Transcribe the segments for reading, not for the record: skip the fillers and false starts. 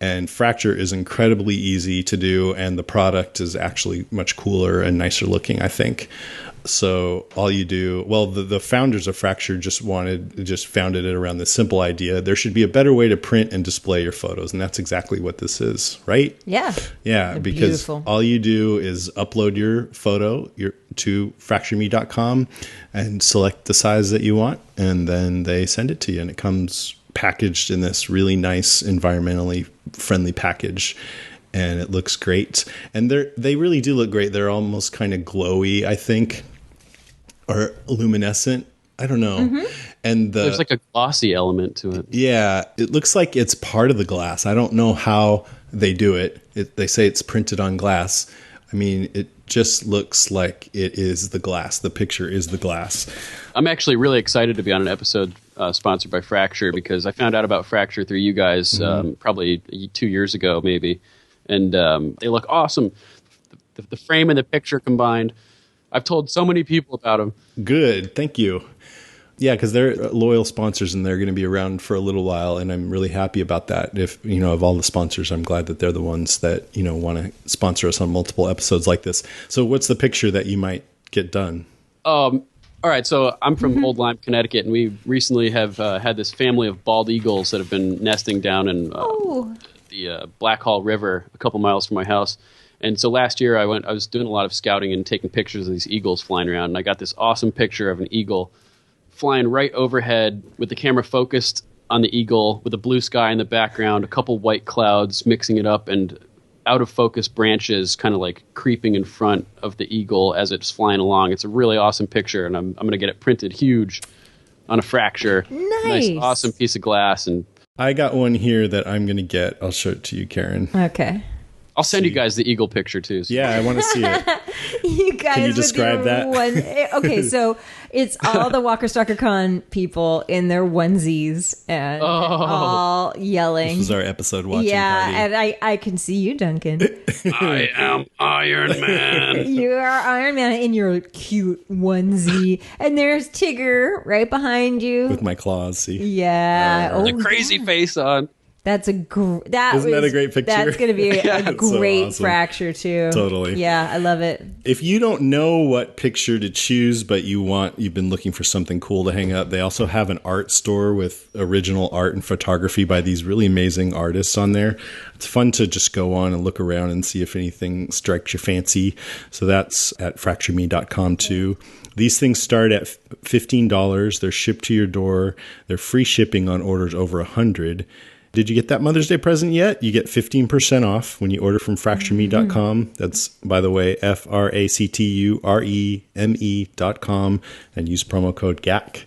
And fracture is incredibly easy to do, and the product is actually much cooler and nicer looking, I think. So all you do, well, the founders of Fracture just founded it around this simple idea. There should be a better way to print and display your photos. And that's exactly what this is, right? Yeah. Yeah. They're because beautiful. all you do is upload your photo to fractureme.com and select the size that you want. And then they send it to you, and it comes packaged in this really nice, environmentally friendly package. And it looks great. And they really do look great. They're almost kind of glowy, I think, or luminescent. I don't know. Mm-hmm. And there's like a glossy element to it. Yeah, it looks like it's part of the glass. I don't know how they do it. They say it's printed on glass. I mean, it just looks like it is the glass. The picture is the glass. I'm actually really excited to be on an episode sponsored by Fracture, because I found out about Fracture through you guys probably 2 years ago, maybe. And they look awesome. The frame and the picture combined. I've told so many people about them. Good. Thank you. Yeah, because they're loyal sponsors, and they're going to be around for a little while, and I'm really happy about that. If of all the sponsors, I'm glad that they're the ones that want to sponsor us on multiple episodes like this. So, what's the picture that you might get done? All right, so I'm from Old Lyme, Connecticut, and we recently have had this family of bald eagles that have been nesting down in the Black Hall River, a couple miles from my house. And so last year I was doing a lot of scouting and taking pictures of these eagles flying around, and I got this awesome picture of an eagle flying right overhead with the camera focused on the eagle with a blue sky in the background, a couple white clouds mixing it up, and out of focus branches kind of like creeping in front of the eagle as it's flying along. It's a really awesome picture, and I'm going to get it printed huge on a Fracture. Nice. Awesome piece of glass. And I got one here that I'm going to get. I'll show it to you, Karen. Okay. I'll send you guys the eagle picture too. So. Yeah, I want to see it. You guys, can you describe that? Okay, so it's all the Walker Stalker Con people in their onesies and all yelling. This is our episode watching party. And I can see you, Duncan. I am Iron Man. You are Iron Man in your cute onesie, and there's Tigger right behind you With my claws, see? Yeah, The crazy face on. That's Isn't that a great picture? That's going to be a great so awesome. Fracture too. Totally. Yeah, I love it. If you don't know what picture to choose, but you've been looking for something cool to hang up, they also have an art store with original art and photography by these really amazing artists on there. It's fun to just go on and look around and see if anything strikes your fancy. So that's at fractureme.com too. These things start at $15. They're shipped to your door. They're free shipping on orders over 100. Did you get that Mother's Day present yet? You get 15% off when you order from fractureme.com. That's, by the way, fractureme.com, and use promo code GAC.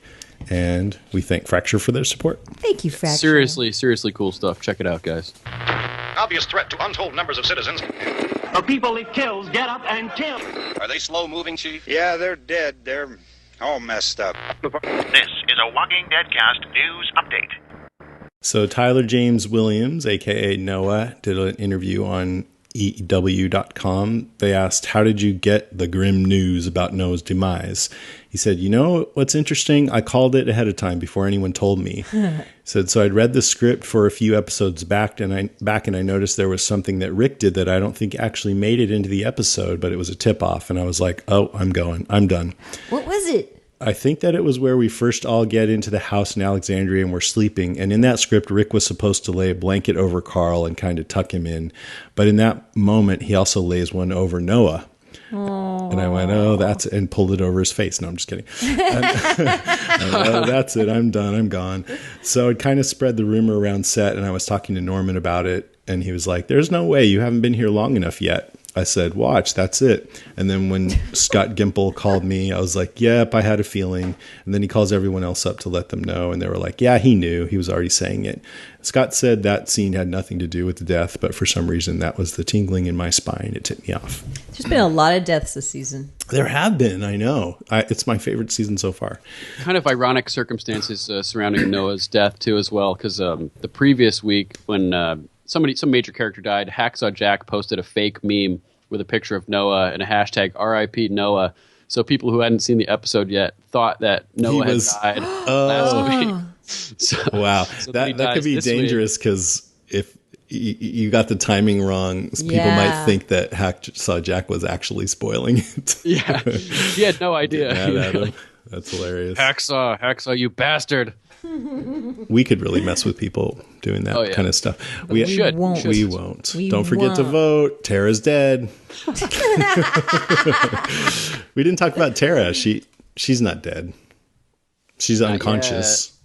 And we thank Fracture for their support. Thank you, Fracture. Seriously cool stuff. Check it out, guys. Obvious threat to untold numbers of citizens. The people it kills get up and kill. Are they slow-moving, Chief? Yeah, they're dead. They're all messed up. This is a Walking Deadcast news update. So Tyler James Williams, a.k.a. Noah, did an interview on EW.com. They asked, how did you get the grim news about Noah's demise? He said, what's interesting? I called it ahead of time before anyone told me. He said, so I'd read the script for a few episodes back, and I noticed there was something that Rick did that I don't think actually made it into the episode, but it was a tip-off. And I was like, oh, I'm going. I'm done. What was it? I think that it was where we first all get into the house in Alexandria and we're sleeping. And in that script, Rick was supposed to lay a blanket over Carl and kind of tuck him in. But in that moment, he also lays one over Noah. Aww. And I went, that's it, and pulled it over his face. No, I'm just kidding. That's it. I'm done. I'm gone. So it kind of spread the rumor around set. And I was talking to Norman about it. And he was like, there's no way. You haven't been here long enough yet. I said, watch, that's it. And then when Scott Gimple called me, I was like, yep, I had a feeling. And then he calls everyone else up to let them know. And they were like, yeah, he knew. He was already saying it. Scott said that scene had nothing to do with the death, but for some reason that was the tingling in my spine. It tipped me off. There's been a lot of deaths this season. There have been, I know. It's my favorite season so far. Kind of ironic circumstances surrounding Noah's death, too, as well, because the previous week when some major character died, Hacksaw Jack posted a fake meme with a picture of Noah and a hashtag RIP Noah. So people who hadn't seen the episode yet thought that Noah had died last week. Wow. That could be dangerous because if you got the timing wrong. People might think that Hacksaw Jack was actually spoiling it. Yeah, he had no idea. That's hilarious. Hacksaw, you bastard. We could really mess with people doing that kind of stuff. We won't. We won't. Don't forget to vote. Tara's dead. We didn't talk about Tara. She's not dead. She's unconscious.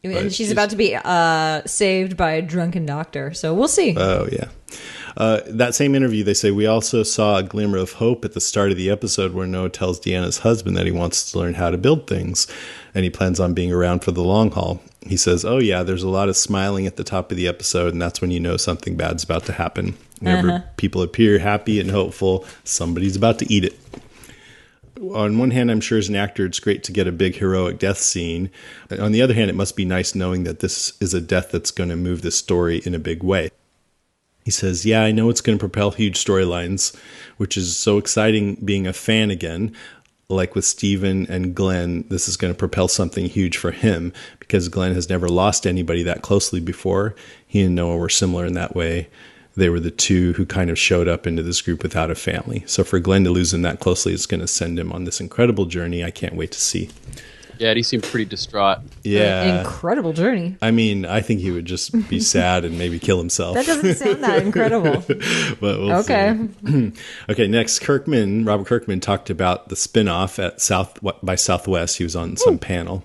And she's about to be saved by a drunken doctor. So we'll see. Oh, yeah. That same interview, they say, we also saw a glimmer of hope at the start of the episode where Noah tells Deanna's husband that he wants to learn how to build things and he plans on being around for the long haul. He says, oh, yeah, there's a lot of smiling at the top of the episode, and that's when you know something bad's about to happen. Whenever people appear happy and hopeful, somebody's about to eat it. On one hand, I'm sure as an actor, it's great to get a big heroic death scene. On the other hand, it must be nice knowing that this is a death that's going to move the story in a big way. He says, yeah, I know it's going to propel huge storylines, which is so exciting being a fan again. Like with Steven and Glenn, this is going to propel something huge for him because Glenn has never lost anybody that closely before. He and Noah were similar in that way. They were the two who kind of showed up into this group without a family. So for Glenn to lose him that closely, it's going to send him on this incredible journey I can't wait to see. Yeah, he seemed pretty distraught. Yeah. An incredible journey. I mean, I think he would just be sad and maybe kill himself. That doesn't sound that incredible. But we'll see. Okay, next, Robert Kirkman talked about the spinoff at South by Southwest. He was on some panel.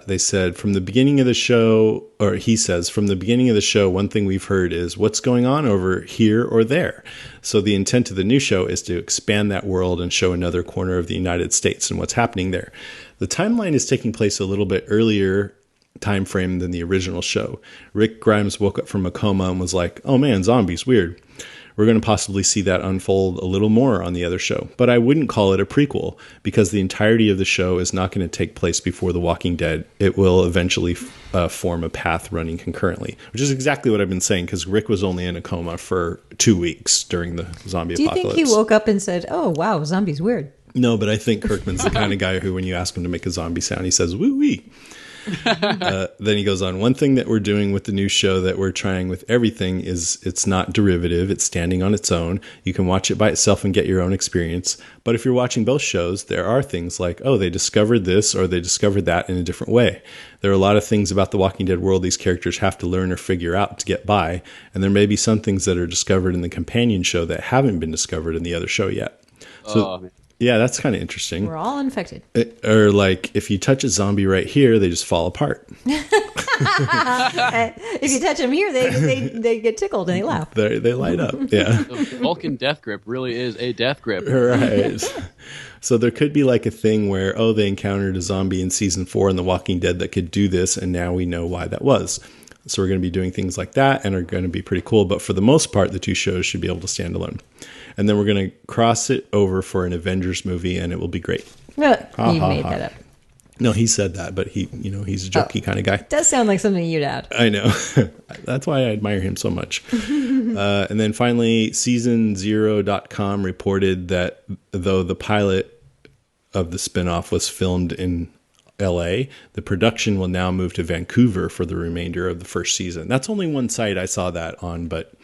They said from the beginning of the show, or he says, from the beginning of the show, one thing we've heard is what's going on over here or there. So the intent of the new show is to expand that world and show another corner of the United States and what's happening there. The timeline is taking place a little bit earlier time frame than the original show. Rick Grimes woke up from a coma and was like, oh man, zombies, weird. We're going to possibly see that unfold a little more on the other show. But I wouldn't call it a prequel because the entirety of the show is not going to take place before The Walking Dead. It will eventually form a path running concurrently, which is exactly what I've been saying because Rick was only in a coma for 2 weeks during the zombie apocalypse. Do you think he woke up and said, oh, wow, zombies weird? No, but I think Kirkman's the kind of guy who, when you ask him to make a zombie sound, he says, woo-wee. Then he goes on, one thing that we're doing with the new show that we're trying with everything is it's not derivative. It's standing on its own. You can watch it by itself and get your own experience. But if you're watching both shows, there are things like, oh, they discovered this or they discovered that in a different way. There are a lot of things about the Walking Dead world these characters have to learn or figure out to get by. And there may be some things that are discovered in the companion show that haven't been discovered in the other show yet. So, yeah, that's kind of interesting. We're all infected. Or like, if you touch a zombie right here, they just fall apart. If you touch them here, they get tickled and they laugh. They light up, yeah. The Vulcan death grip really is a death grip. Right. So there could be like a thing where, oh, they encountered a zombie in season 4 in The Walking Dead that could do this, and now we know why that was. So we're going to be doing things like that and are going to be pretty cool. But for the most part, the two shows should be able to stand alone. And then we're going to cross it over for an Avengers movie, and it will be great. You made that up. No, he said that, but he's a jokey kind of guy. It does sound like something you'd add. I know. That's why I admire him so much. And then finally, seasonzero.com reported that though the pilot of the spinoff was filmed in LA, the production will now move to Vancouver for the remainder of the first season. That's only one site I saw that on, but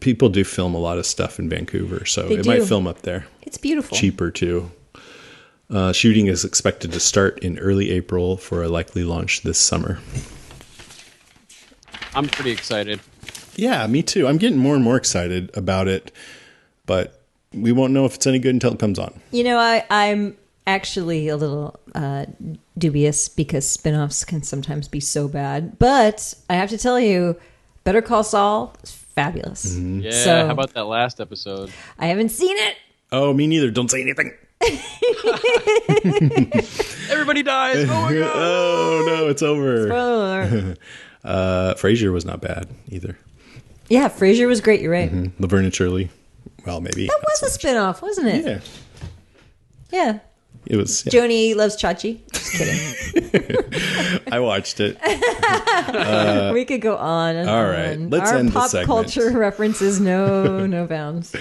people do film a lot of stuff in Vancouver, so it might film up there. It's beautiful. Cheaper too. Shooting is expected to start in early April for a likely launch this summer. I'm pretty excited. Yeah, me too. I'm getting more and more excited about it, but we won't know if it's any good until it comes on. You know, I'm actually a little dubious because spinoffs can sometimes be so bad. But I have to tell you, Better Call Saul is fabulous. Mm-hmm. Yeah, so, how about that last episode? I haven't seen it. Oh, me neither. Don't say anything. Everybody dies. Oh my god! Oh no, it's over. Spoiler alert. Frasier was not bad either. Yeah, Frasier was great. You're right. Mm-hmm. Laverne and Shirley. Well, maybe that was a spinoff, wasn't it? Yeah. Yeah. It was. Yeah. Joni loves Chachi. Just kidding. I watched it. We could go on and all on. Right, let's end the pop segment. culture references, no bounds.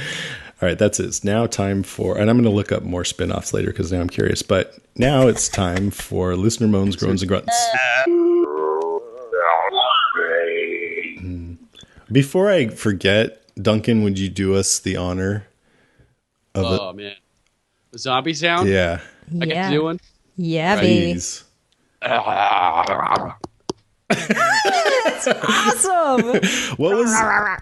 All right, that's it. It's now time for, and I'm going to look up more spin-offs later because now I'm curious, but now it's time for Listener Moans, Groans, and Grunts. Before I forget, Duncan, would you do us the honor of Oh, man. The zombie sound? Yeah. I get to do one? Yeah, baby. Please. That's awesome. What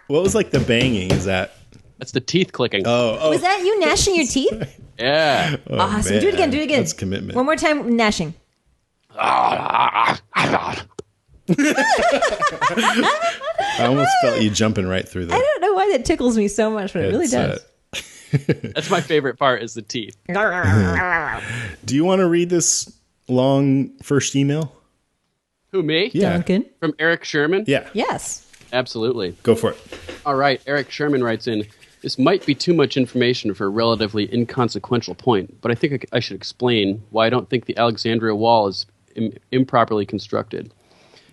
was like the banging? Is that? That's the teeth clicking. Oh. Was that you gnashing your teeth? Yeah. Oh, Awesome. man. Do it again. Do it again. That's commitment. One more time, gnashing. I almost felt you jumping right through I that. don't know why that tickles me so much, but it really does. That's my favorite part is the teeth. Do you want to read this long first email? Who, me? Yeah. Duncan? From Eric Sherman? Yeah. Yes. Absolutely. Go for it. All right. Eric Sherman writes in, this might be too much information for a relatively inconsequential point, but I think I should explain why I don't think the Alexandria Wall is improperly constructed.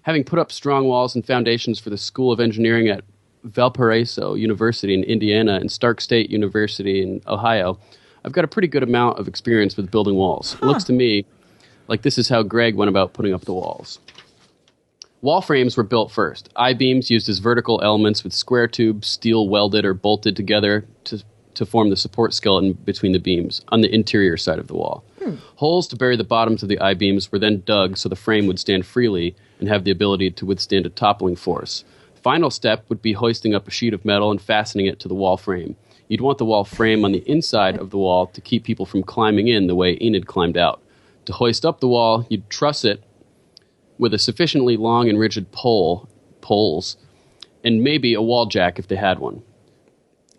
Having put up strong walls and foundations for the School of Engineering at Valparaiso University in Indiana and Stark State University in Ohio, I've got a pretty good amount of experience with building walls. It looks to me like this is how Greg went about putting up the walls. Wall frames were built first. I-beams used as vertical elements with square tubes, steel welded or bolted together to form the support skeleton between the beams on the interior side of the wall. Holes to bury the bottoms of the I-beams were then dug so the frame would stand freely and have the ability to withstand a toppling force. Final step would be hoisting up a sheet of metal and fastening it to the wall frame. You'd want the wall frame on the inside of the wall to keep people from climbing in the way Enid climbed out. To hoist up the wall, you'd truss it with a sufficiently long and rigid poles, and maybe a wall jack if they had one.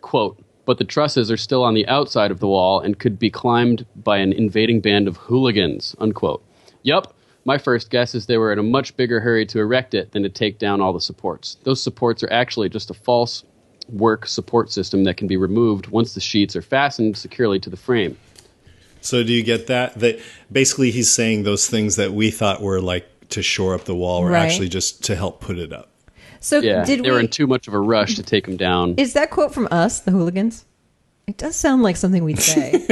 Quote, but the trusses are still on the outside of the wall and could be climbed by an invading band of hooligans, unquote. Yup, my first guess is they were in a much bigger hurry to erect it than to take down all the supports. Those supports are actually just a false work support system that can be removed once the sheets are fastened securely to the frame. So do you get that? That basically he's saying those things that we thought were like to shore up the wall were actually just to help put it up. So Yeah, they were in too much of a rush to take them down. Is that quote from us, the hooligans? It does sound like something we'd say.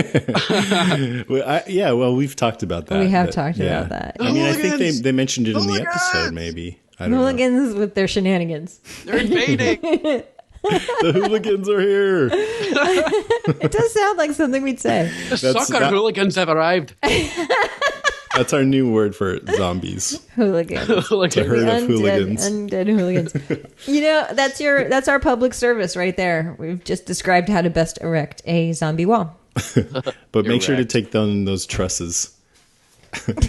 Well, we've talked about that. We have talked about that. I mean, I think they mentioned it in the episode, maybe. I don't know. Hooligans with their shenanigans. They're invading. The hooligans are here. It does sound like something we'd say. The soccer hooligans have arrived. That's our new word for zombies. Hooligans. It's a herd of hooligans. Undead hooligans. You know, that's our public service right there. We've just described how to best erect a zombie wall. But make sure to take down those trusses.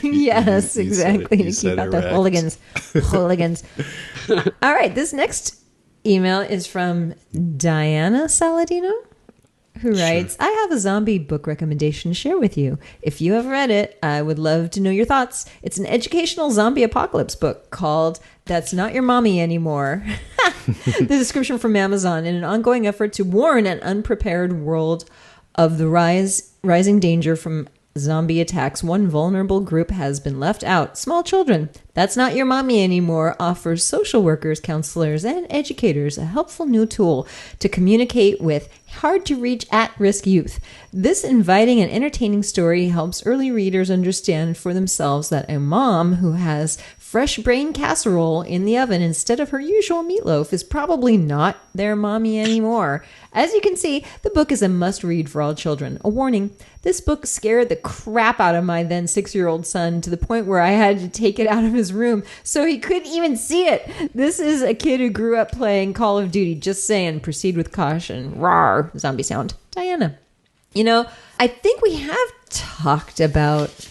Yes, You exactly. you To said keep out the erect. hooligans. Hooligans. All right, this next email is from Diana Saladino, who writes, I have a zombie book recommendation to share with you. If you have read it, I would love to know your thoughts. It's an educational zombie apocalypse book called That's Not Your Mommy Anymore. The description from Amazon in an ongoing effort to warn an unprepared world of the rising danger from zombie attacks. One vulnerable group has been left out. Small children. That's Not Your Mommy Anymore offers social workers, counselors, and educators a helpful new tool to communicate with hard-to-reach at-risk youth. This inviting and entertaining story helps early readers understand for themselves that a mom who has fresh brain casserole in the oven instead of her usual meatloaf is probably not their mommy anymore. As you can see, the book is a must-read for all children. A warning, this book scared the crap out of my then 6-year-old son to the point where I had to take it out of his room so he couldn't even see it. This is a kid who grew up playing Call of Duty. Just saying, proceed with caution. Rawr, zombie sound. Diana. You know, I think we have talked about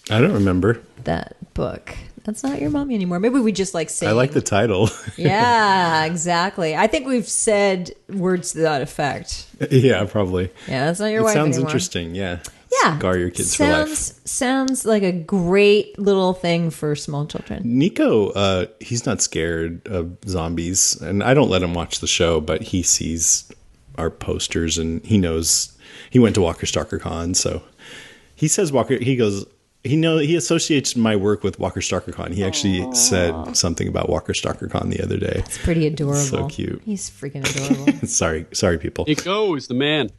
I don't remember. that book. That's Not Your Mommy Anymore. Maybe we just like saying. I like the title. Yeah, exactly. I think we've said words to that effect. Yeah, probably. Yeah, that's not your It wife sounds anymore. interesting. Yeah. Yeah. Scar your kids for life. Sounds like a great little thing for small children. Nico, he's not scared of zombies, and I don't let him watch the show, but he sees our posters and he knows he went to Walker Stalker Con, so he says he goes, He associates my work with Walker Stalker Con. He actually said something about Walker Stalker Con the other day. It's pretty adorable. So cute. He's freaking adorable. Sorry, people. It goes, the man.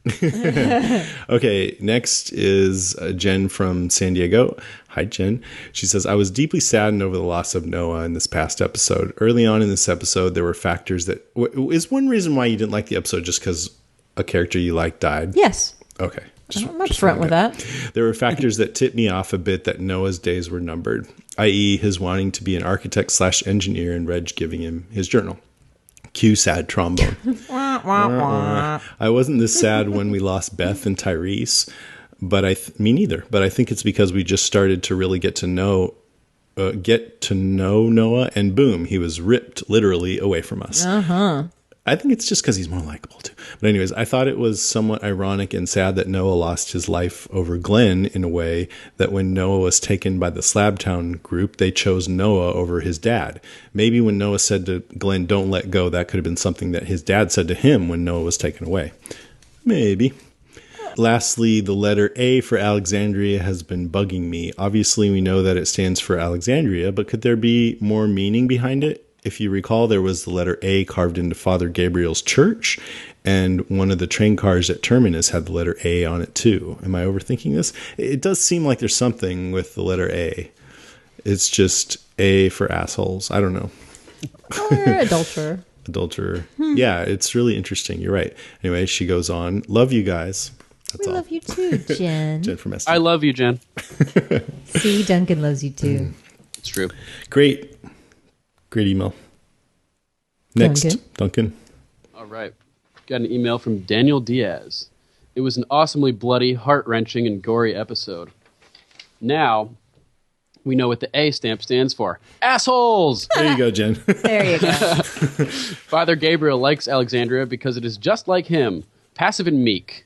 Okay, next is Jen from San Diego. Hi, Jen. She says, I was deeply saddened over the loss of Noah in this past episode. Early on in this episode, there were factors that... Is one reason why you didn't like the episode just because a character you liked died? Yes. Okay. I'm up front with that. There were factors that tipped me off a bit that Noah's days were numbered, i.e. his wanting to be an architect/engineer and Reg giving him his journal. Cue sad trombone. I wasn't this sad when we lost Beth and Tyrese, but me neither. But I think it's because we just started to really get to know Noah, and boom, he was ripped literally away from us. I think it's just because he's more likable too. But anyways, I thought it was somewhat ironic and sad that Noah lost his life over Glenn in a way that when Noah was taken by the Slabtown group, they chose Noah over his dad. Maybe when Noah said to Glenn, don't let go, that could have been something that his dad said to him when Noah was taken away. Maybe. Lastly, the letter A for Alexandria has been bugging me. Obviously, we know that it stands for Alexandria, but could there be more meaning behind it? If you recall, there was the letter A carved into Father Gabriel's church, and one of the train cars at Terminus had the letter A on it too. Am I overthinking this? It does seem like there's something with the letter A. It's just A for assholes. I don't know. Or adulterer. Yeah, it's really interesting. You're right. Anyway, she goes on. Love you guys. That's we all. love you too, Jen. Jen from SD. I love you, Jen. See, Duncan loves you too. It's true. Great email. Next, Duncan. All right. Got an email from Daniel Diaz. It was an awesomely bloody, heart-wrenching, and gory episode. Now, we know what the A stamp stands for. Assholes! There you go, Jen. There you go. Father Gabriel likes Alexandria because it is just like him, passive and meek.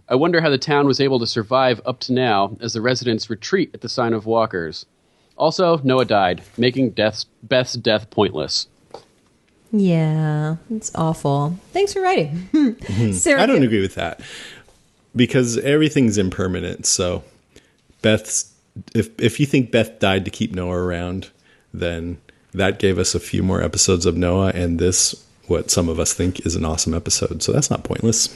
I wonder how the town was able to survive up to now as the residents retreat at the sign of walkers. Also, Noah died, making Beth's death pointless. Yeah, it's awful. Thanks for writing. Sarah, I don't agree with that because everything's impermanent. So if you think Beth died to keep Noah around, then that gave us a few more episodes of Noah, and this, what some of us think is an awesome episode. So that's not pointless.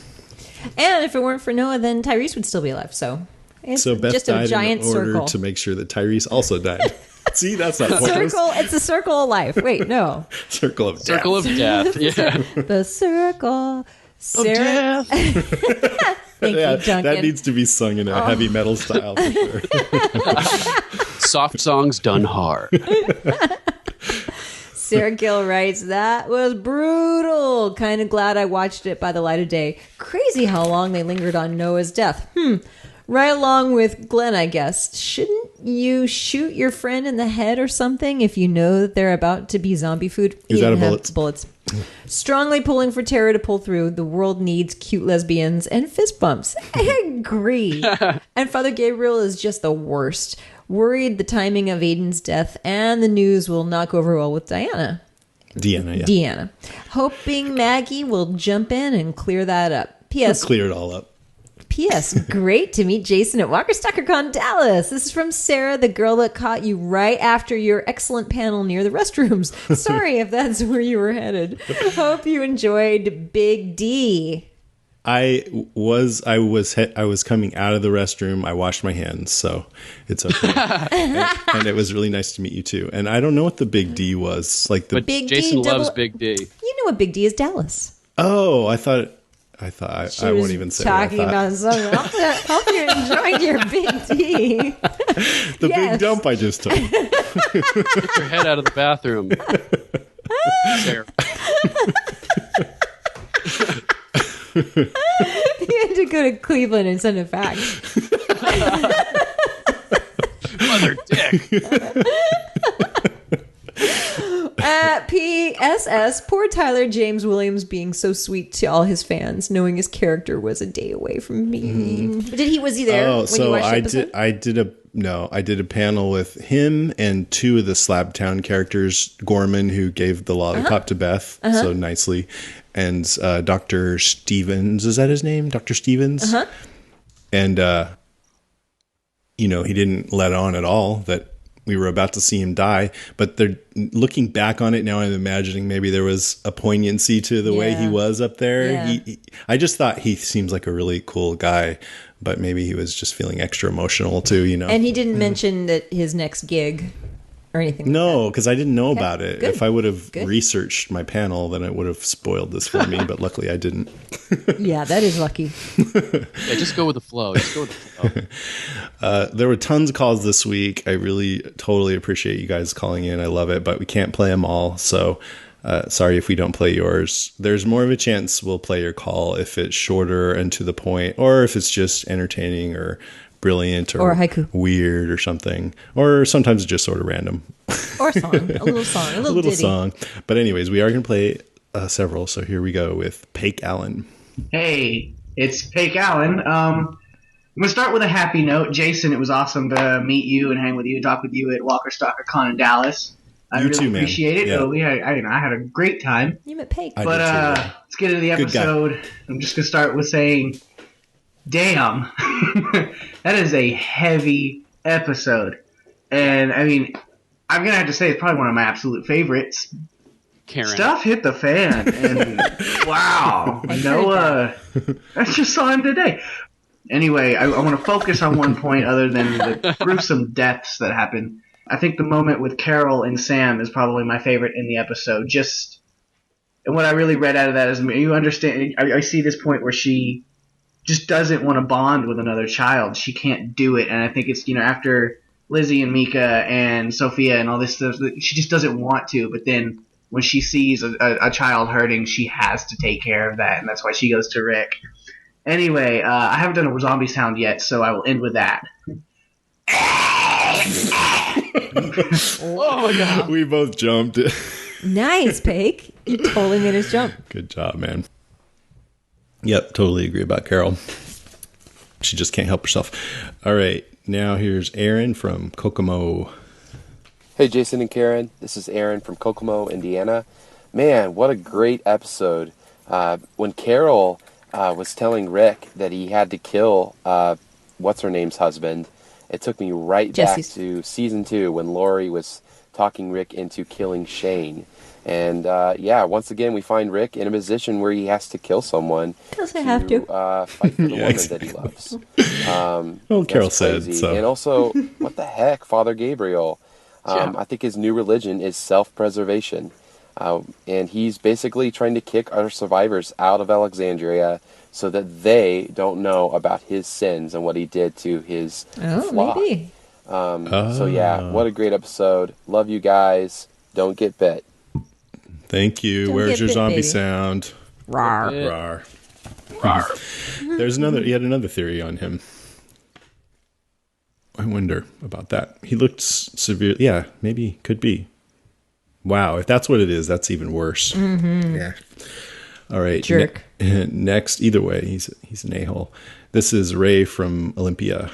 And if it weren't for Noah, then Tyrese would still be alive. So it's Beth just died a giant in order circle to make sure that Tyrese also died. See, that's not pointless. It's a circle of life. Wait, no. Circle of death. Circle of death. Yeah. The circle. Death. Thank you, Duncan. That needs to be sung in a heavy metal style for sure. Soft songs done hard. Sarah Gill writes, that was brutal. Kind of glad I watched it by the light of day. Crazy how long they lingered on Noah's death. Right along with Glenn, I guess. Shouldn't you shoot your friend in the head or something if you know that they're about to be zombie food? He's out of bullets. Strongly pulling for Tara to pull through. The world needs cute lesbians and fist bumps. I agree. And Father Gabriel is just the worst. Worried the timing of Aiden's death and the news will not go over well with Deanna. Hoping Maggie will jump in and clear that up. P.S. We'll clear it all up. P.S. Great to meet Jason at Walker StalkerCon Dallas. This is from Sarah, the girl that caught you right after your excellent panel near the restrooms. Sorry if that's where you were headed. Hope you enjoyed Big D. I was coming out of the restroom. I washed my hands, so it's okay. and it was really nice to meet you too. And I don't know what the Big D was. Like the But Big Jason D loves double- Big D. You know what Big D is? Dallas. Oh, I won't even say talking what I about something. Hope you enjoyed your Big D. the Yes. big dump I just took. Get your head out of the bathroom. Sarah. You had to go to Cleveland and send a fax. Mother dick. PSS, poor Tyler James Williams being so sweet to all his fans, knowing his character was a day away from me. Was he there when you watched the episode? I did a panel with him and two of the Slabtown characters, Gorman, who gave the lollipop to Beth so nicely, and Dr. Stevens, is that his name? Dr. Stevens? And he didn't let on at all that we were about to see him die. But they're looking back on it now, I'm imagining maybe there was a poignancy to the way he was up there. Yeah. I just thought he seems like a really cool guy, but maybe he was just feeling extra emotional too, And he didn't mention that his next gig or anything. No, because I didn't know about it. Good. If I would have researched my panel, then it would have spoiled this for me. But luckily, I didn't. Yeah, that is lucky. Yeah, just go with the flow. There were tons of calls this week. I really totally appreciate you guys calling in. I love it, but we can't play them all. So sorry if we don't play yours. There's more of a chance we'll play your call if it's shorter and to the point, or if it's just entertaining or brilliant or haiku, weird or something, or sometimes just sort of random, or a little ditty. song. But anyways, we are going to play several. So here we go with Pake Allen. Hey, it's Pake Allen. I'm gonna start with a happy note. Jason, it was awesome to meet you and hang with you, talk with you at Walker Stalker Con in Dallas. I really appreciate it. Yeah. I had a great time. You met Pake. But let's get into the episode. I'm just gonna start with saying, damn, that is a heavy episode. And, I mean, I'm going to have to say it's probably one of my absolute favorites. Karen. Stuff hit the fan. And, wow. Noah, I just saw him today. Anyway, I want to focus on one point other than the gruesome deaths that happen. I think the moment with Carol and Sam is probably my favorite in the episode. And what I really read out of that is, you understand, I see this point where she just doesn't want to bond with another child. She can't do it. And I think it's, after Lizzie and Mika and Sophia and all this stuff, she just doesn't want to. But then when she sees a child hurting, she has to take care of that. And that's why she goes to Rick. Anyway, I haven't done a zombie sound yet, so I will end with that. Oh my God. We both jumped. Nice, Pake. You totally made us jump. Good job, man. Yep, totally agree about Carol. She just can't help herself. All right, now here's Aaron from Kokomo. Hey, Jason and Karen. This is Aaron from Kokomo, Indiana. Man, what a great episode. When Carol was telling Rick that he had to kill what's-her-name's husband, it took me right back to season 2 when Lori was talking Rick into killing Shane. And, once again, we find Rick in a position where he has to kill someone to fight for the woman that he loves. Well, Carol said so. And also, what the heck, Father Gabriel? I think his new religion is self-preservation. And he's basically trying to kick our survivors out of Alexandria so that they don't know about his sins and what he did to his flock. Maybe. So, what a great episode. Love you guys. Don't get bit. Thank you. Don't Where's your bit, zombie baby. sound? Rawr. Rawr. Rawr. There's yet another theory on him. I wonder about that. He looked severe. Yeah, maybe could be. Wow, if that's what it is, that's even worse. Mm-hmm. Yeah. All right. Jerk. Next, either way, he's an a-hole. This is Ray from Olympia,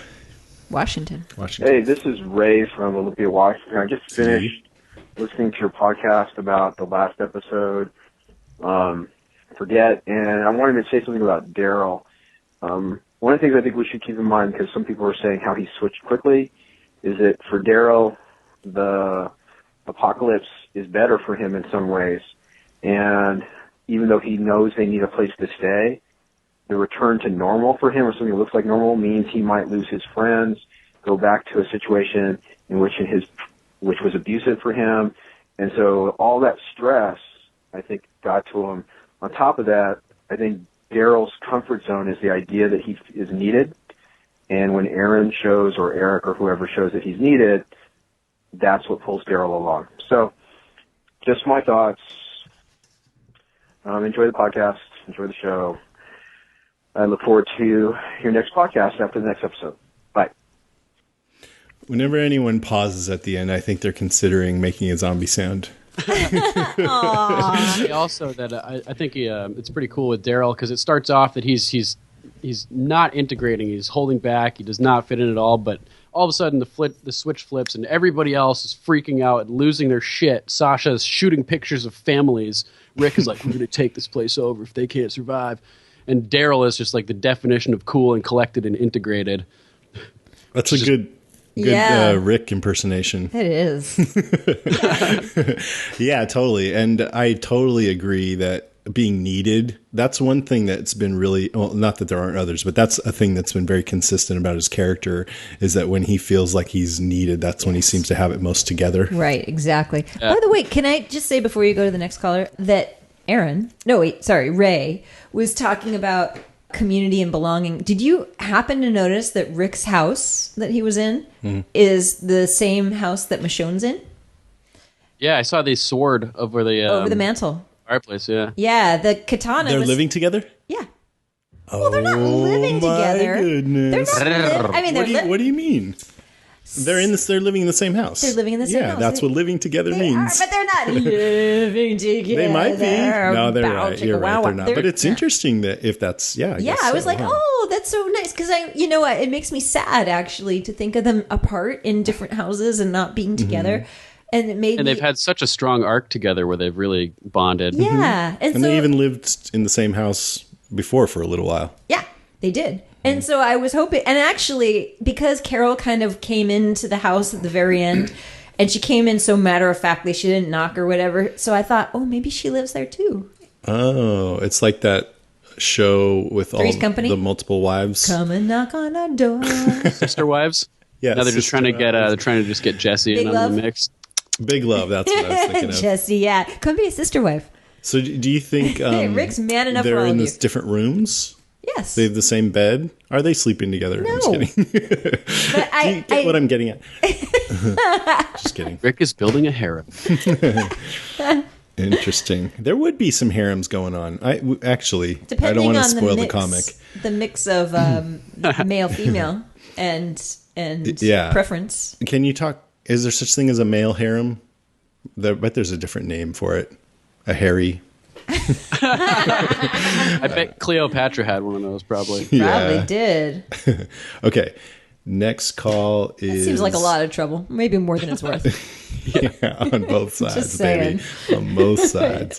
Washington. Hey, this is Ray from Olympia, Washington. I just finished listening to your podcast about the last episode, Forget, and I wanted to say something about Daryl. One of the things I think we should keep in mind, because some people are saying how he switched quickly, is that for Daryl, the apocalypse is better for him in some ways. And even though he knows they need a place to stay, the return to normal for him, or something that looks like normal, means he might lose his friends, go back to a situation in which was abusive for him. And so all that stress, I think, got to him. On top of that, I think Daryl's comfort zone is the idea that he is needed. And when Aaron shows, or Eric or whoever shows that he's needed, that's what pulls Daryl along. So just my thoughts. Enjoy the podcast. Enjoy the show. I look forward to your next podcast after the next episode. Bye. Whenever anyone pauses at the end, I think they're considering making a zombie sound. Also, that I think it's pretty cool with Daryl, because it starts off that he's not integrating, he's holding back, he does not fit in at all. But all of a sudden, the switch flips, and everybody else is freaking out and losing their shit. Sasha's shooting pictures of families. Rick is like, "We're going to take this place over if they can't survive." And Daryl is just like the definition of cool and collected and integrated. That's a good Yeah. Rick impersonation. It is. Yeah, totally. And I totally agree that being needed, that's one thing that's been really, well, not that there aren't others, but that's a thing that's been very consistent about his character, is that when he feels like he's needed, that's when he seems to have it most together. Right, exactly. By the way, can I just say before you go to the next caller that Ray was talking about community and belonging. Did you happen to notice that Rick's house that he was in is the same house that Michonne's in? Yeah, I saw the sword over the mantle. Fireplace, yeah. Yeah, the katana. They're living together? Yeah. Well, they're not living together. Goodness. They're not. I mean, what do you mean? They're living in the same house. They're living in the same house. Yeah, that's what living together means. But they're not living together. They might be. No, they're right. You're right. They're not. But it's yeah. interesting that if that's, I guess I was so, like, oh, that's so nice. Because it makes me sad, actually, to think of them apart in different houses and not being together. Mm-hmm. And it made they've had such a strong arc together where they've really bonded. Yeah. And so, they even lived in the same house before for a little while. Yeah, they did. And so I was hoping, and actually, because Carol kind of came into the house at the very end, and she came in so matter-of-factly, she didn't knock or whatever, so I thought, oh, maybe she lives there too. Oh, it's like that show with Three's all Company? the multiple wives. Come and knock on our door. Sister wives? Yeah. Now they're just trying to get Jesse in on the mix. Big Love, that's what I was thinking of. Jesse, yeah. Come be a sister wife. So do you think Rick's man enough for they're all in of this you. different rooms? Yes. They have the same bed? Are they sleeping together? No. I'm just kidding. But Do you get what I'm getting at? Just kidding. Rick is building a harem. Interesting. There would be some harems going on. I don't Depending want to on spoil the comic. The mix of male, female, and preference. Can you talk? Is there such thing as a male harem? I bet there's a different name for it. A harry. I bet Cleopatra had one of those, probably. Probably did. Okay. Next call That is. seems like a lot of trouble. Maybe more than it's worth. Yeah, on both sides, Just baby. On both sides.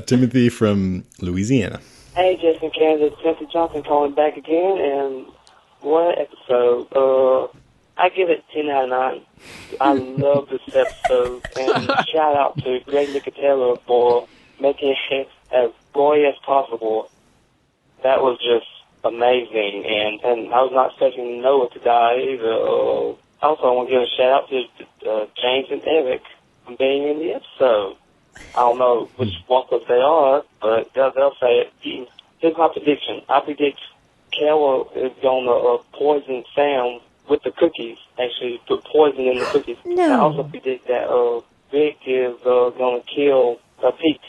Timothy from Louisiana. Hey, Jason Kansas, Timothy Johnson calling back again, and what episode? I give it 10 out of 9. I love this episode, and shout out to Greg Nicotero for making it as gory as possible. That was just amazing, and I was not expecting Noah to die either. Also, I want to give a shout out to James and Eric for being in the episode. I don't know which walkers they are, but they'll say it. Here's my prediction. I predict Carol is going to poison Sam with the cookies. Actually, put poison in the cookies. No. I also predict that Rick is going to kill Pete.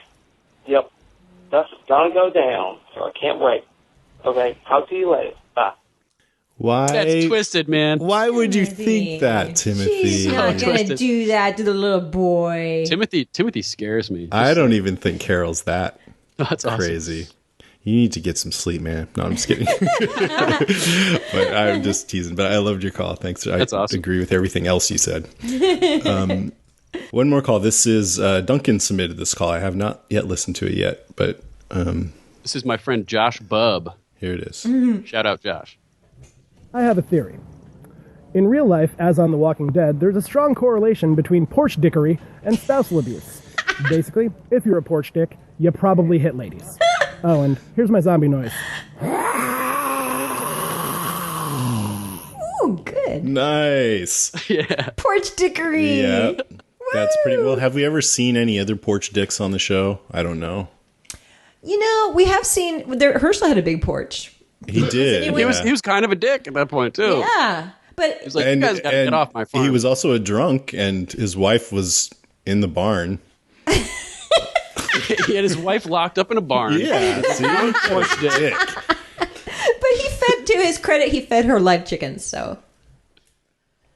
Yep. That's going to go down, so I can't wait. Okay, talk to you later. Bye. Why? That's twisted, man. Why would you think that, Timothy? She's not going to do that to the little boy. Timothy scares me. I don't even think Carol's that That's crazy. Awesome. You need to get some sleep, man. No, I'm just kidding. But I'm just teasing. But I loved your call. Thanks. That's awesome. Agree with everything else you said. One more call. This is Duncan submitted this call. I have not yet listened to it yet, but this is my friend Josh Bubb. Here it is. Shout out, Josh. I have a theory. In real life, as on The Walking Dead, there's a strong correlation between porch dickery and spousal abuse. Basically, if you're a porch dick, you probably hit ladies. Oh, and here's my zombie noise. Ooh, good. Nice. Yeah. Porch dickery. Yeah. That's pretty well. Have we ever seen any other porch dicks on the show? I don't know. We have seen Herschel had a big porch. He did. He was kind of a dick at that point too. Yeah. But he was like, you guys gotta get off my farm. He was also a drunk, and his wife was in the barn. He had his wife locked up in a barn. Yeah, see? Porch dick. But he fed, to his credit, he fed her live chickens, so.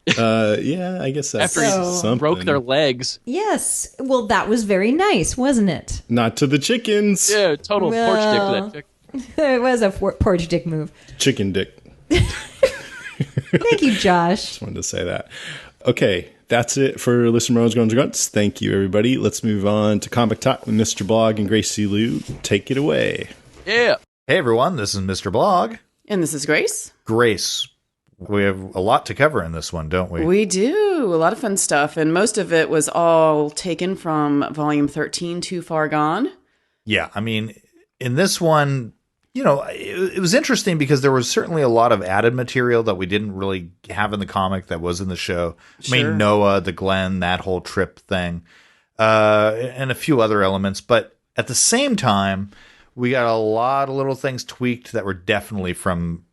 Yeah, I guess that's after he something. broke their legs. Yes. Well, that was very nice, wasn't it? Not to the chickens. Yeah, total porch dick to that chick. It was a porch dick move. Chicken dick. Thank you, Josh. Just wanted to say that. Okay, that's it for Listener Moans, Groans, and Grunts. Thank you, everybody. Let's move on to Comic Talk with Mr. Blog and Grace C. Lou. Take it away. Yeah. Hey, everyone. This is Mr. Blog. And this is Grace. Grace, We have a lot to cover in this one, don't we? We do. A lot of fun stuff. And most of it was all taken from volume 13, Too Far Gone. Yeah. I mean, in this one, it was interesting because there was certainly a lot of added material that we didn't really have in the comic that was in the show. Sure. I mean, Noah, the Glen, that whole trip thing, and a few other elements. But at the same time, we got a lot of little things tweaked that were definitely from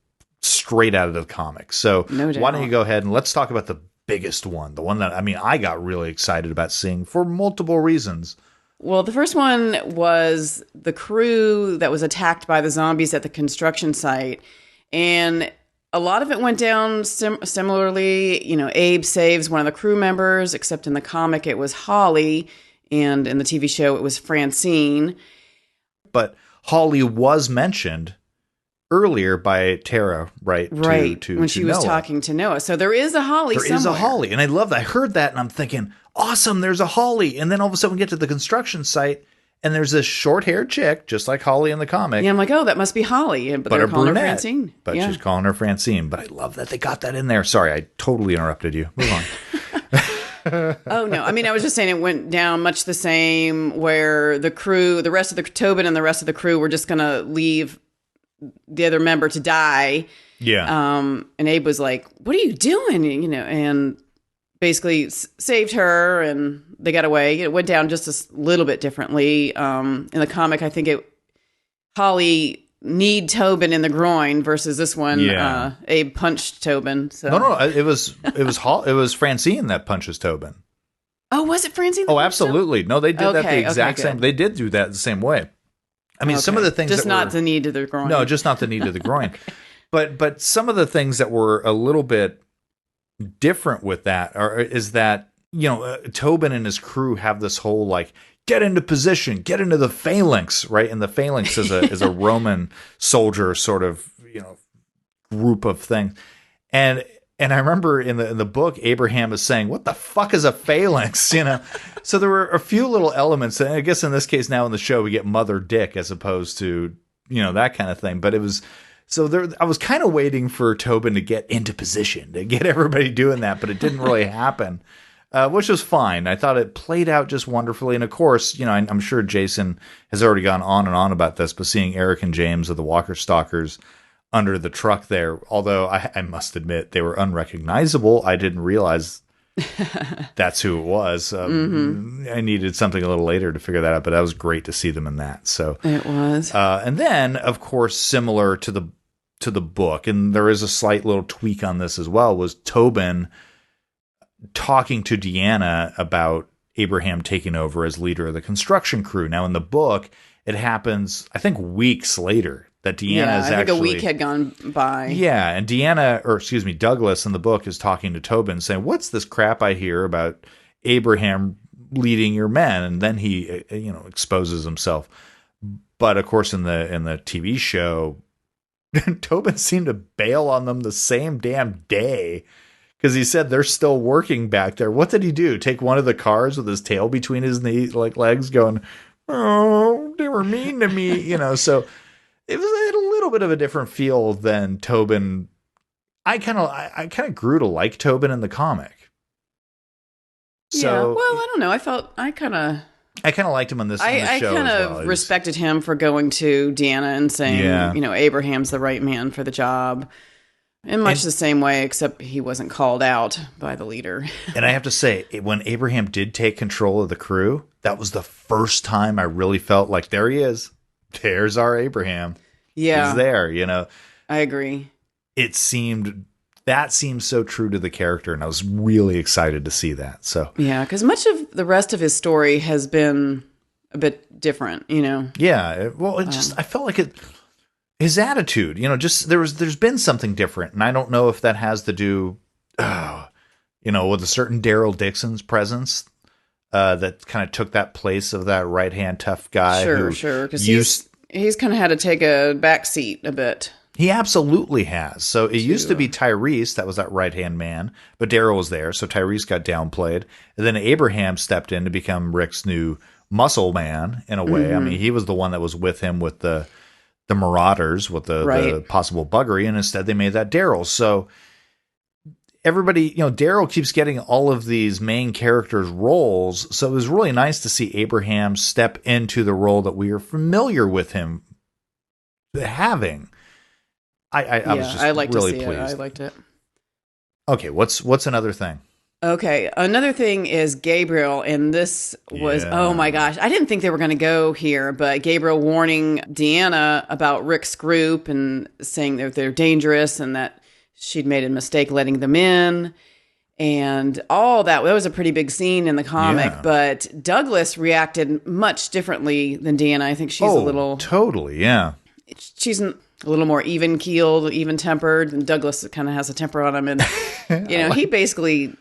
straight out of the comic. So why don't you go ahead and let's talk about the biggest one, the one that, I got really excited about seeing for multiple reasons. Well, the first one was the crew that was attacked by the zombies at the construction site. And a lot of it went down similarly. Abe saves one of the crew members, except in the comic it was Holly, and in the TV show it was Francine. But Holly was mentioned earlier by Tara, right? Right, to when she was Noah. talking to Noah. So there is a Holly somewhere. There is a Holly, and I love that. I heard that, and I'm thinking, awesome, there's a Holly. And then all of a sudden we get to the construction site, and there's this short-haired chick, just like Holly in the comic. Yeah, I'm like, oh, that must be Holly. But they're a calling brunette, her Francine. But yeah. she's calling her Francine. But I love that they got that in there. Sorry, I totally interrupted you. Move on. Oh, no. I was just saying it went down much the same where the crew, the rest of the Tobin and the rest of the crew were just going to leave the other member to die. Yeah. And Abe was like, what are you doing? And basically saved her and they got away. It went down just a little bit differently. In the comic, I think Holly kneed Tobin in the groin versus this one. Yeah. Abe punched Tobin. So. No, it was Francine that punches Tobin. Oh, was it Francine? Oh, absolutely. No, they did that the exact same. Good. They did do that the same way. I mean, some of the things just that not were, the knee to the groin. No, just not the knee to the groin. But some of the things that were a little bit different with that is that Tobin and his crew have this whole like get into position, get into the phalanx, right? And the phalanx is a Roman soldier sort of group of things, and I remember in the book Abraham is saying, "What the fuck is a phalanx?" So there were a few little elements, and I guess in this case now in the show we get Mother Dick as opposed to that kind of thing, but it was. So I was kind of waiting for Tobin to get into position, to get everybody doing that, but it didn't really happen, which was fine. I thought it played out just wonderfully. And of course, I'm sure Jason has already gone on and on about this, but seeing Eric and James of the Walker Stalkers under the truck there, although I must admit they were unrecognizable. I didn't realize that's who it was. I needed something a little later to figure that out, but that was great to see them in that. So it was. And then, of course, similar to the book, and there is a slight little tweak on this as well, was Tobin talking to Deanna about Abraham taking over as leader of the construction crew. Now, in the book, it happens, I think, weeks later that Deanna is I think actually... a week had gone by. Yeah, and Douglas in the book is talking to Tobin saying, what's this crap I hear about Abraham leading your men? And then he, exposes himself. But, of course, in the TV show, Tobin seemed to bail on them the same damn day because he said they're still working back there. What did he do? Take one of the cars with his tail between his legs going, oh, they were mean to me, so it had a little bit of a different feel than Tobin. I kind of grew to like Tobin in the comic. So, yeah, well, I don't know. I kind of liked him in this. I show kind as of well. respected him for going to Deanna and saying, Abraham's the right man for the job. In much the same way, except he wasn't called out by the leader. And I have to say, when Abraham did take control of the crew, that was the first time I really felt like there he is. There's our Abraham. Yeah. He's there, I agree. That seems so true to the character, and I was really excited to see that. So yeah, because much of the rest of his story has been a bit different, Yeah, well, I felt like his attitude, just there's been something different, and I don't know if that has to do, with a certain Daryl Dixon's presence that kind of took that place of that right hand tough guy. Sure, because he's kind of had to take a back seat a bit. He absolutely has. So it used to be Tyrese that was that right-hand man, but Daryl was there, so Tyrese got downplayed. And then Abraham stepped in to become Rick's new muscle man, in a way. Mm-hmm. I mean, he was the one that was with him with the Marauders, with the possible buggery, and instead they made that Daryl. So everybody, Daryl keeps getting all of these main characters' roles. So it was really nice to see Abraham step into the role that we are familiar with him having. I was just liked really to see pleased. I liked it. Okay, what's another thing? Okay, another thing is Gabriel, and this was, oh my gosh, I didn't think they were going to go here, but Gabriel warning Deanna about Rick's group and saying that they're dangerous and that she'd made a mistake letting them in. And all that was a pretty big scene in the comic, but Douglas reacted much differently than Deanna. I think she's a little... Totally, yeah. She's a little more even-keeled, even-tempered, and Douglas kind of has a temper on him. And,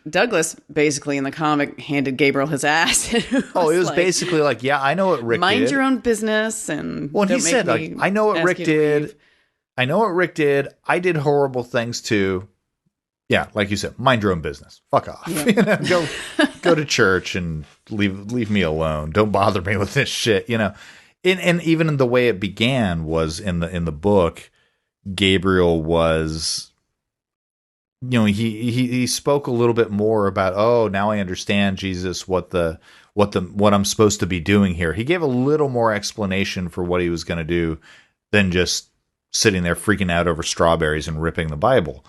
Douglas basically in the comic handed Gabriel his ass. It was basically like, yeah, I know what Rick did. Mind your own business. And well, he said, like, I know what Rick did. I know what Rick did. I did horrible things too. Yeah, like you said, mind your own business. Fuck off. Yeah. Go to church and leave me alone. Don't bother me with this shit, And even in the way it began was in the book, Gabriel was, he spoke a little bit more about, oh, now I understand, Jesus, what I'm supposed to be doing here. He gave a little more explanation for what he was going to do than just sitting there freaking out over strawberries and ripping the Bible.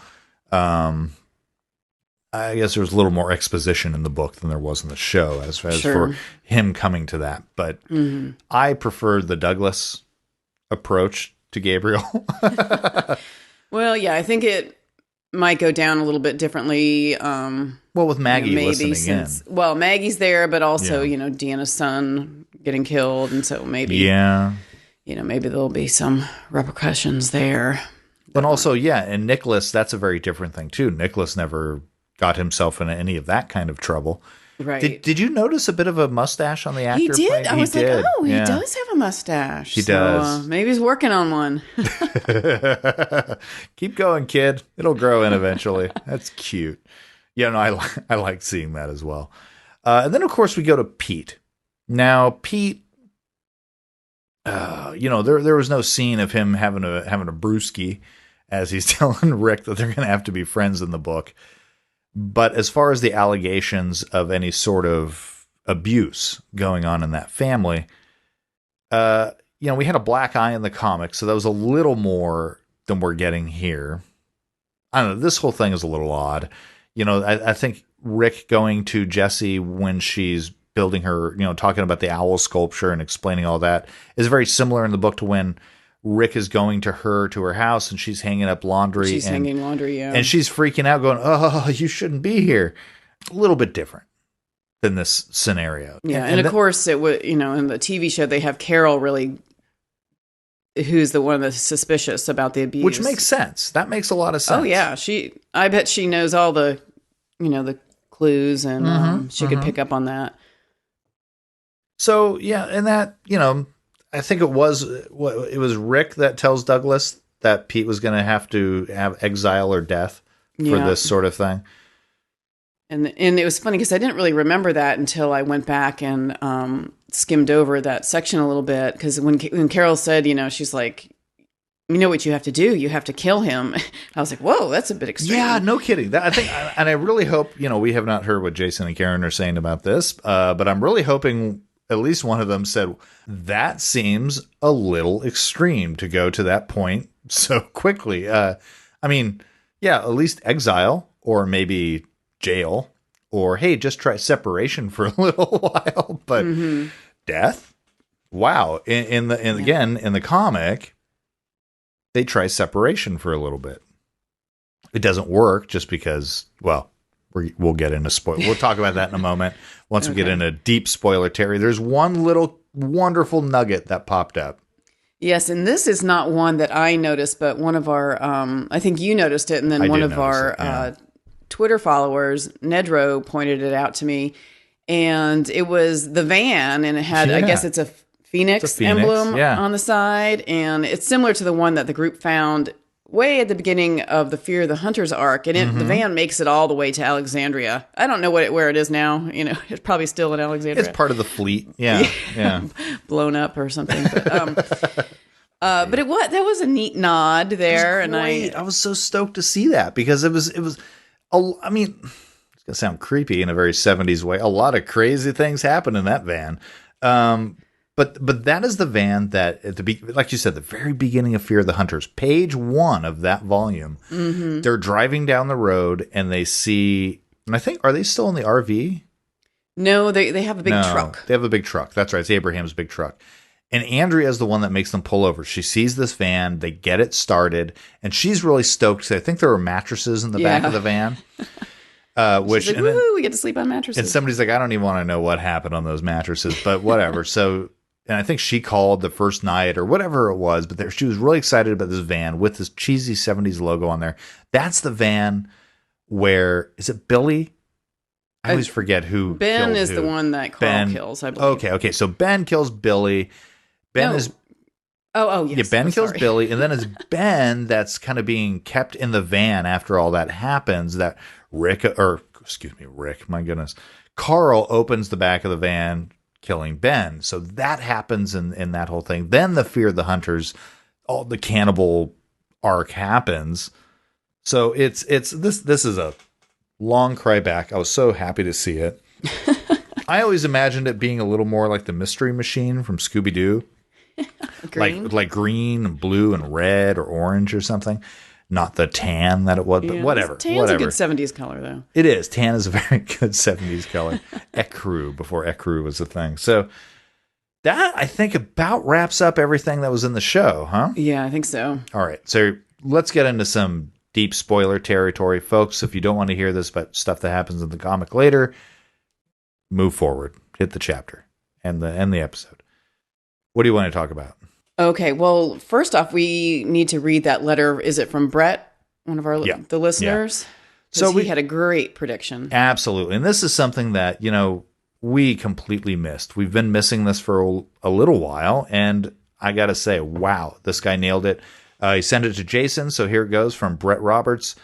I guess there was a little more exposition in the book than there was in the show as for him coming to that. But I preferred the Douglas approach to Gabriel. Well, yeah, I think it might go down a little bit differently. With Maggie listening in. Well, Maggie's there, but also, Deanna's son getting killed. And so maybe, maybe there'll be some repercussions there. But also, and Nicholas, that's a very different thing too. Nicholas never got himself in any of that kind of trouble. Right. Did you notice a bit of a mustache on the actor? He did. I was like, oh, he does have a mustache. He does. Maybe he's working on one. Keep going, kid. It'll grow in eventually. That's cute. I like seeing that as well. And then, of course, we go to Pete. Now, Pete, there was no scene of him having a brewski as he's telling Rick that they're going to have to be friends in the book. But as far as the allegations of any sort of abuse going on in that family, we had a black eye in the comics, so that was a little more than we're getting here. I don't know. This whole thing is a little odd. I think Rick going to Jessie when she's building her, talking about the owl sculpture and explaining all that is very similar in the book to when Rick is going to her house and she's hanging up laundry. She's hanging laundry, yeah. And she's freaking out going, oh, you shouldn't be here. A little bit different than this scenario. Yeah, and of course, it would, in the TV show, they have Carol really, who's the one that's suspicious about the abuse. Which makes sense. That makes a lot of sense. Oh, yeah. I bet she knows all the, the clues and she could pick up on that. So, yeah, and that, I think it was Rick that tells Douglas that Pete was going to have exile or death for this sort of thing. And it was funny because I didn't really remember that until I went back and skimmed over that section a little bit. Because when Carol said, she's like, you know what you have to do? You have to kill him. I was like, whoa, that's a bit extreme. Yeah, no kidding. I think, and I really hope, we have not heard what Jason and Karen are saying about this, but I'm really hoping at least one of them said, that seems a little extreme to go to that point so quickly. At least exile or maybe jail or, hey, just try separation for a little while. But death? Wow. In the comic, they try separation for a little bit. It doesn't work just because, we'll get into spoil. We'll talk about that in a moment. Once we get into deep spoiler territory, there's one little wonderful nugget that popped up. Yes, and this is not one that I noticed, but one of our, I think you noticed it, and then one of our Twitter followers, Nedro, pointed it out to me, and it was the van, and it had, I guess it's a Phoenix emblem on the side, and it's similar to the one that the group found way at the beginning of the Fear of the Hunters arc, and the van makes it all the way to Alexandria. I don't know where it is now. It's probably still in Alexandria. It's part of the fleet. Yeah. Blown up or something. But that was a neat nod there, and I was so stoked to see that because it was. I mean, it's going to sound creepy in a very 70s way. A lot of crazy things happen in that van. But that is the van that, like you said, the very beginning of Fear of the Hunters, page 1 of that volume, they're driving down the road and they see, and I think, are they still in the RV? No, they have a big truck. They have a big truck. That's right. It's Abraham's big truck. And Andrea is the one that makes them pull over. She sees this van. They get it started. And she's really stoked because I think there were mattresses in the back of the van. She's like, woohoo, we get to sleep on mattresses. And somebody's like, I don't even want to know what happened on those mattresses, but whatever. So, and I think she called the first night or whatever it was, but she was really excited about this van with this cheesy 70s logo on there. That's the van where, is it Billy? I always forget who. Ben is who. the one that Carl kills, I believe. Okay. So Ben kills Billy. Ben is. Oh, yes. Yeah, Ben kills Billy, and then it's Ben that's kind of being kept in the van after all that happens. That Rick, my goodness, Carl opens the back of the van, killing Ben. So that happens in that whole thing. Then the Fear of the Hunters, all the cannibal arc happens. So it's this is a long cry back. I was so happy to see it. I always imagined it being a little more like the Mystery Machine from Scooby-Doo. like green and blue and red or orange or something. Not the tan that it was, but whatever. Tan's a good 70s color, though. It is. Tan is a very good 70s color. Ecru, before Ecru was a thing. So that, I think, about wraps up everything that was in the show, huh? Yeah, I think so. All right. So let's get into some deep spoiler territory. Folks, if you don't want to hear this about stuff that happens in the comic later, move forward. Hit the chapter and the episode. What do you want to talk about? Okay, well, first off, we need to read that letter. Is it from Brett, one of the listeners? So he had a great prediction. Absolutely. And this is something that, we completely missed. We've been missing this for a little while. And I got to say, wow, this guy nailed it. He sent it to Jason. So here it goes from Brett Roberts.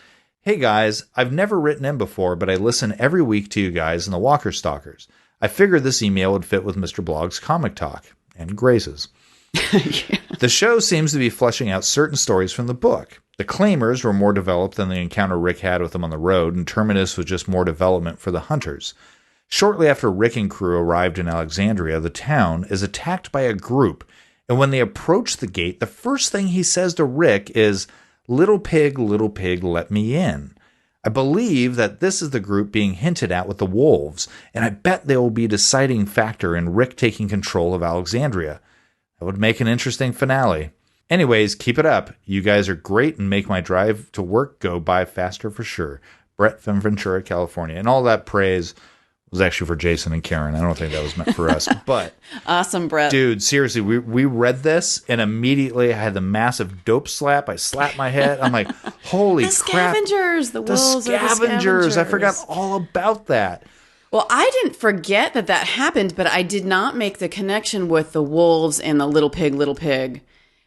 Hey, guys, I've never written in before, but I listen every week to you guys and the Walker Stalkers. I figured this email would fit with Mr. Blog's comic talk. And Grace's. The show seems to be fleshing out certain stories from the book. The Claimers were more developed than the encounter Rick had with them on the road, and Terminus was just more development for the Hunters. Shortly after Rick and crew arrived in Alexandria, the town is attacked by a group, and when they approach the gate, the first thing he says to Rick is, little pig, let me in." I believe that this is the group being hinted at with the wolves, and I bet they will be a deciding factor in Rick taking control of Alexandria. That would make an interesting finale. Anyways, keep it up. You guys are great and make my drive to work go by faster for sure. Brett from Ventura, California. And all that praise was actually for Jason and Karen. I don't think that was meant for us. But awesome, Brett. Dude, seriously, we read this and immediately I had the massive dope slap. I slapped my head. I'm like, holy crap. Scavengers, the wolves are the scavengers. I forgot all about that. Well, I didn't forget that happened, but I did not make the connection with the wolves and the little pig,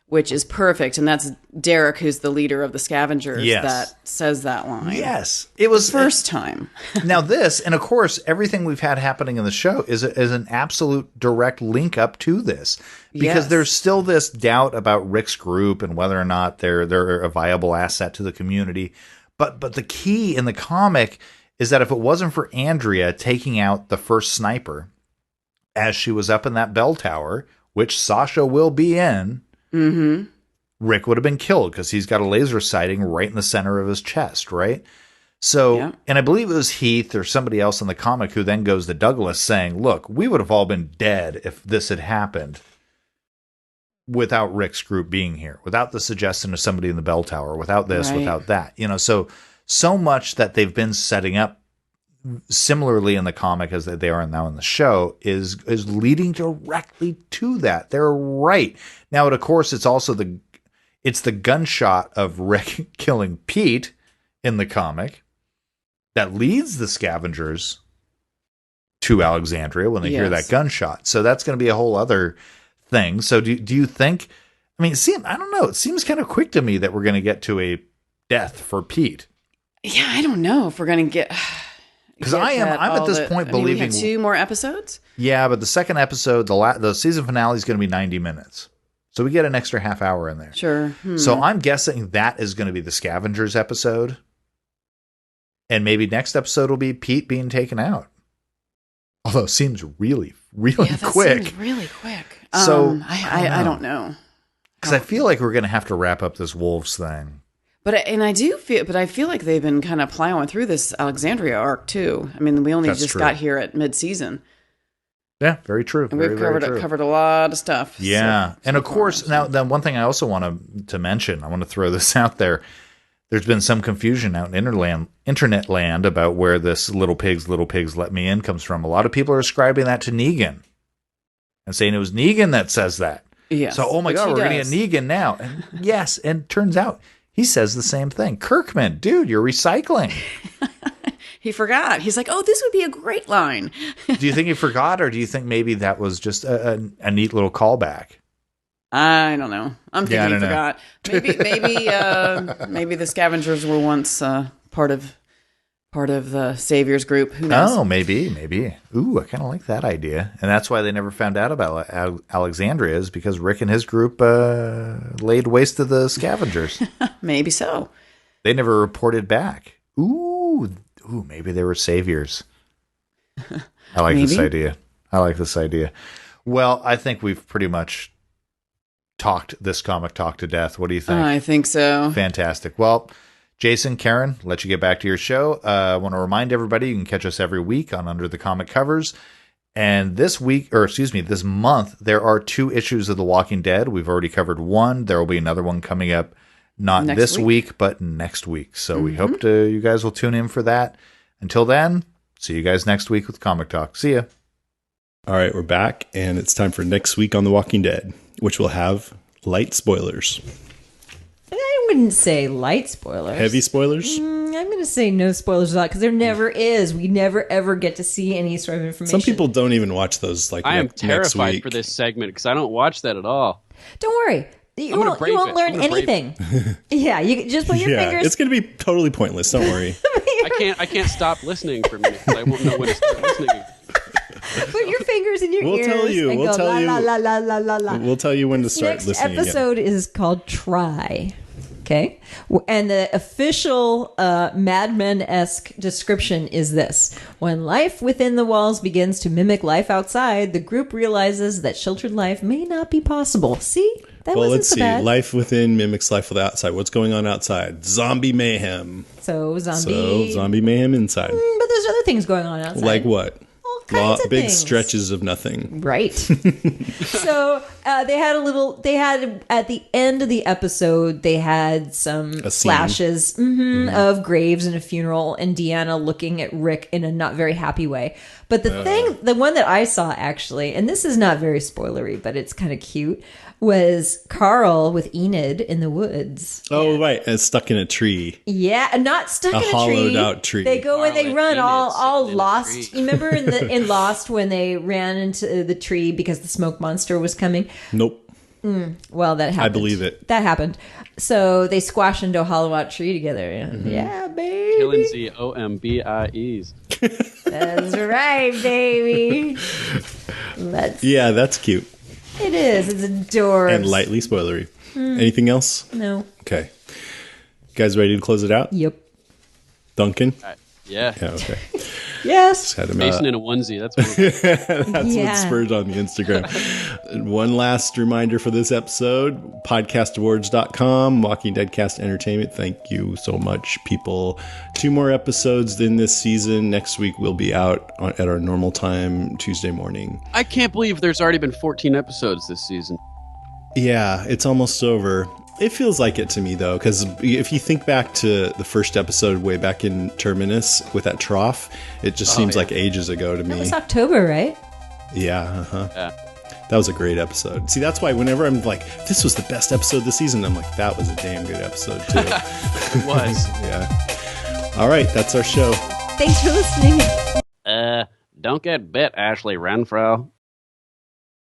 which is perfect. And that's Derek, who's the leader of the scavengers, that says that line. Yes. It was the first time. Now this, and of course, everything we've had happening in the show is an absolute direct link up to this. Because there's still this doubt about Rick's group and whether or not they're a viable asset to the community. But the key in the comic is that if it wasn't for Andrea taking out the first sniper as she was up in that bell tower, which Sasha will be in, Rick would have been killed because he's got a laser sighting right in the center of his chest, right? So, and I believe it was Heath or somebody else in the comic who then goes to Douglas saying, look, we would have all been dead if this had happened without Rick's group being here, without the suggestion of somebody in the bell tower, without this, without that, so much that they've been setting up similarly in the comic as they are now in the show is leading directly to that. They're right. Now, of course, it's also the gunshot of Rick killing Pete in the comic that leads the scavengers to Alexandria when they hear that gunshot. So that's going to be a whole other thing. So do you think, I don't know. It seems kind of quick to me that we're going to get to a death for Pete. Yeah, I don't know if we're going to get... Because I'm at this point believing... we have 2 more episodes? Yeah, but the second episode, the season finale is going to be 90 minutes. So we get an extra half hour in there. Sure. So I'm guessing that is going to be the Scavengers episode. And maybe next episode will be Pete being taken out. Although it seems really, really quick. Seems really quick. So I don't know. Because I feel like we're going to have to wrap up this wolves thing. But I feel like they've been kind of plowing through this Alexandria arc too. I mean, we only That's just true. got here at mid-season. Yeah, very true. And very, we've very true. covered a lot of stuff. Yeah. And of course, far. now then one thing I also want to mention, I want to throw this out there. There's been some confusion out in internet land about where this little pigs let me in comes from. A lot of people are ascribing that to Negan and saying it was Negan that says that. Yes, so, oh my God, we're going to get Negan now. And yes, and turns out he says the same thing. Kirkman, dude, you're recycling. He forgot. He's like, oh, this would be a great line. Do you think he forgot, or do you think maybe that was just a neat little callback? I don't know. I'm thinking he know. forgot. Maybe the scavengers were once part of the Saviors group. Who knows? Oh, maybe. Ooh, I kind of like that idea. And that's why they never found out about Alexandria, is because Rick and his group laid waste to the scavengers. Maybe so. They never reported back. Ooh, maybe they were saviors. I like this idea. Well, I think we've pretty much talked this comic talk to death. What do you think? I think so. Fantastic. Well, Jason, Karen, let you get back to your show. I want to remind everybody you can catch us every week on Under the Comic Covers. And this month, there are 2 issues of The Walking Dead. We've already covered one. There will be another one coming up, not next this week, but next week. So we hope you guys will tune in for that. Until then, see you guys next week with Comic Talk. See ya. All right, we're back, and it's time for next week on The Walking Dead, which will have light spoilers. I wouldn't say light spoilers. Heavy spoilers? I'm going to say no spoilers because there never is. We never, ever get to see any sort of information. Some people don't even watch those. I am terrified for this segment because I don't watch that at all. Don't worry. You won't learn anything. Yeah, you just put your fingers. It's going to be totally pointless. Don't worry. I can't stop listening for a minute because I won't know when to start listening. Put your fingers in your ears. We'll tell you. La, la, la, la, la, la. We'll tell you when to start Next listening. Next episode is called Try. Okay. And the official Mad Men-esque description is this. When life within the walls begins to mimic life outside, the group realizes that sheltered life may not be possible. See? That wasn't let's so see. bad. Life within mimics life outside. What's going on outside? Zombie mayhem. So zombie mayhem inside. But there's other things going on outside. Like what? Kinds of big things. Stretches of nothing. Right. So they had at the end of the episode, they had some flashes of graves and a funeral and Deanna looking at Rick in a not very happy way. But the one that I saw actually, and this is not very spoilery, but it's kind of cute, was Carl with Enid in the woods. Oh, right. And stuck in a tree. Yeah, not stuck in a tree. A hollowed out tree. They go and they run all lost. tree. You remember in Lost when they ran into the tree because the smoke monster was coming? Nope. Well, that happened. I believe it. That happened. So they squashed into a hollow out tree together. Yeah, baby. Killing the OMBIEs. That's right, baby. Yeah, that's cute. It is. It's adorable. And lightly spoilery. Anything else? No. Okay. You guys ready to close it out? Yep. Duncan? Yeah. Yeah, okay. Yes. Mason in a onesie. That's what what spurred on the Instagram. One last reminder for this episode, podcastawards.com, Walking Dead Cast Entertainment. Thank you so much, people. 2 more episodes in this season. Next week we'll be out at our normal time, Tuesday morning. I can't believe there's already been 14 episodes this season. Yeah, it's almost over. It feels like it to me, though, because if you think back to the first episode way back in Terminus with that trough, it just seems like ages ago to me. That was October, right? Yeah, Yeah. That was a great episode. See, that's why whenever I'm like, this was the best episode of the season, I'm like, that was a damn good episode, too. It was. Yeah. All right, that's our show. Thanks for listening. Don't get bit, Ashley Renfro.